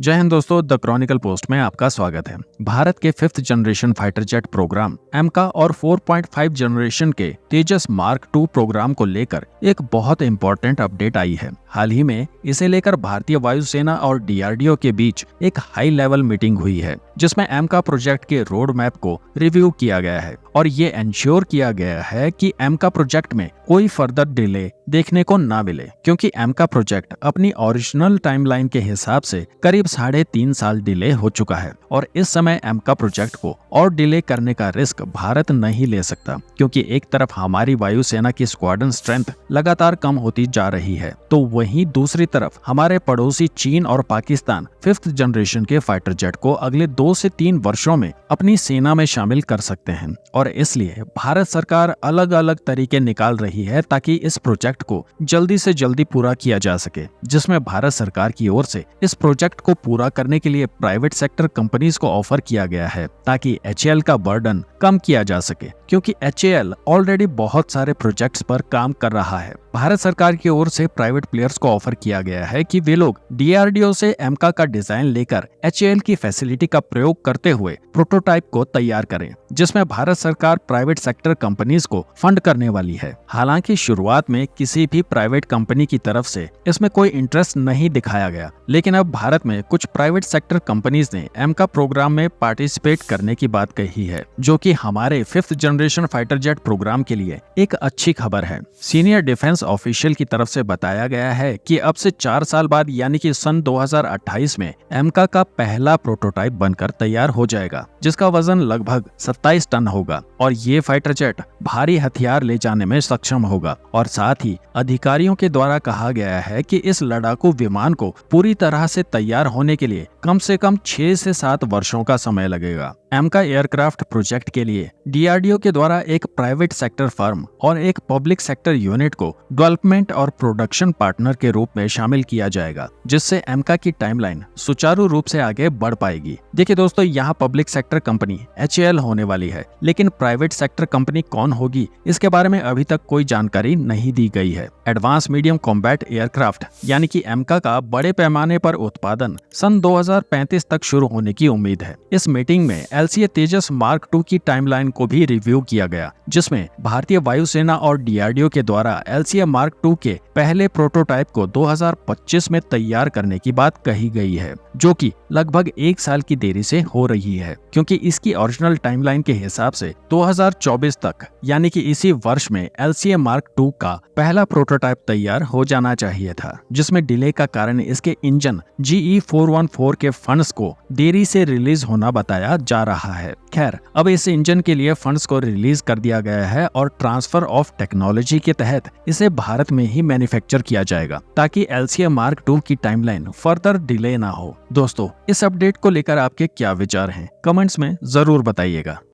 जय हिंद दोस्तों, the Chronicle post में आपका स्वागत है। भारत के 5th generation fighter jet programme AMCA और 4.5 जनरेशन के तेजस मार्क 2 प्रोग्राम को लेकर एक बहुत इंपॉर्टेंट अपडेट आई है। हाल ही में इसे लेकर भारतीय वायुसेना और डीआरडीओ के बीच एक हाई लेवल मीटिंग हुई है, जिसमें एमका प्रोजेक्ट के रोड मैप को रिव्यू किया गया है और ये एंश्योर किया गया है कि एमका प्रोजेक्ट में कोई फर्दर डिले देखने को ना मिले, क्योंकि एमका प्रोजेक्ट अपनी ओरिजिनल टाइमलाइन के हिसाब से करीब 3.5 साल डिले हो चुका है और इस समय एमका प्रोजेक्ट को और डिले करने का रिस्क भारत नहीं ले सकता, क्योंकि एक तरफ हमारी वायुसेना की स्क्वाड्रन स्ट्रेंथ लगातार कम होती जा रही है, तो वहीं दूसरी तरफ हमारे पड़ोसी चीन और पाकिस्तान 5th जनरेशन के फाइटर जेट को अगले 2 से 3 वर्षों में अपनी सेना में शामिल कर सकते हैं और इसलिए भारत सरकार अलग अलग तरीके निकाल रही है ताकि इस प्रोजेक्ट को जल्दी से जल्दी पूरा किया जा सके, जिसमें भारत सरकार की ओर से इस प्रोजेक्ट को पूरा करने के लिए प्राइवेट सेक्टर कंपनीज को ऑफर किया गया है ताकि एचएएल का बर्डन कम किया जा सके, क्योंकि एचएएल ऑलरेडी बहुत सारे प्रोजेक्ट्स पर काम कर रहा है। भारत सरकार की ओर से प्राइवेट प्लेयर्स को ऑफर किया गया है कि वे लोग डीआरडीओ से एमका का डिजाइन लेकर एचएएल की फैसिलिटी का प्रयोग करते हुए प्रोटोटाइप को तैयार करें, जिसमें भारत सरकार प्राइवेट सेक्टर कंपनीज को फंड करने वाली है। हालांकि शुरुआत में किसी भी प्राइवेट कंपनी की तरफ से इसमें कोई इंटरेस्ट नहीं दिखाया गया, लेकिन अब भारत में कुछ प्राइवेट सेक्टर कंपनीज ने एमका प्रोग्राम में पार्टिसिपेट करने की बात कही है, जो कि हमारे 5th generation fighter jet programme के लिए एक अच्छी खबर है। सीनियर डिफेंस ऑफिशियल की तरफ से बताया गया है कि अब से 4 साल बाद यानी कि सन 2028 में एमका का पहला प्रोटोटाइप बनकर तैयार हो जाएगा, जिसका वजन लगभग 27 टन होगा और ये फाइटर जेट भारी हथियार ले जाने में सक्षम होगा। और साथ ही अधिकारियों के द्वारा कहा गया है कि इस लड़ाकू विमान को पूरी तरह से तैयार होने के लिए कम से कम 6 से 7 वर्षों का समय लगेगा। एमका एयरक्राफ्ट प्रोजेक्ट के लिए डीआरडीओ के द्वारा एक प्राइवेट सेक्टर फर्म और एक पब्लिक सेक्टर यूनिट को डेवलपमेंट और प्रोडक्शन पार्टनर के रूप में शामिल किया जाएगा, जिससे एमका की टाइमलाइन सुचारू रूप से आगे बढ़ पाएगी। देखिए दोस्तों, यहाँ पब्लिक सेक्टर कंपनी एचएएल होने वाली है, लेकिन प्राइवेट सेक्टर कंपनी कौन होगी इसके बारे में अभी तक कोई जानकारी नहीं दी गई है। एडवांस मीडियम कॉम्बैट एयरक्राफ्ट यानी कि एमका का बड़े पैमाने पर उत्पादन सन 2035 तक शुरू होने की उम्मीद है। इस मीटिंग में एलसीए तेजस मार्क 2 की टाइमलाइन को भी रिव्यू किया गया, जिसमें भारतीय वायुसेना और डीआरडीओ के द्वारा एलसीए मार्क 2 के पहले प्रोटोटाइप को 2025 में तैयार करने की बात कही गई है, जो कि लगभग 1 साल की देरी से हो रही है, क्योंकि इसकी ओरिजिनल टाइमलाइन के हिसाब से 2024 तक यानी कि इसी वर्ष में एलसीए मार्क 2 का पहला प्रोटोटाइप तैयार हो जाना चाहिए था, जिसमें डिले का कारण इसके इंजन GE414 के फंड्स को देरी से रिलीज होना बताया जा रहा है। खैर, अब इस इंजन के लिए फंड्स को रिलीज कर दिया गया है और ट्रांसफर ऑफ टेक्नोलॉजी के तहत इसे भारत में ही मैन्युफैक्चर किया जाएगा, ताकि एलसीए मार्क 2 की टाइमलाइन फर्दर डिले ना हो। दोस्तों, इस अपडेट को लेकर आपके क्या विचार हैं? कमेंट्स में जरूर बताइएगा।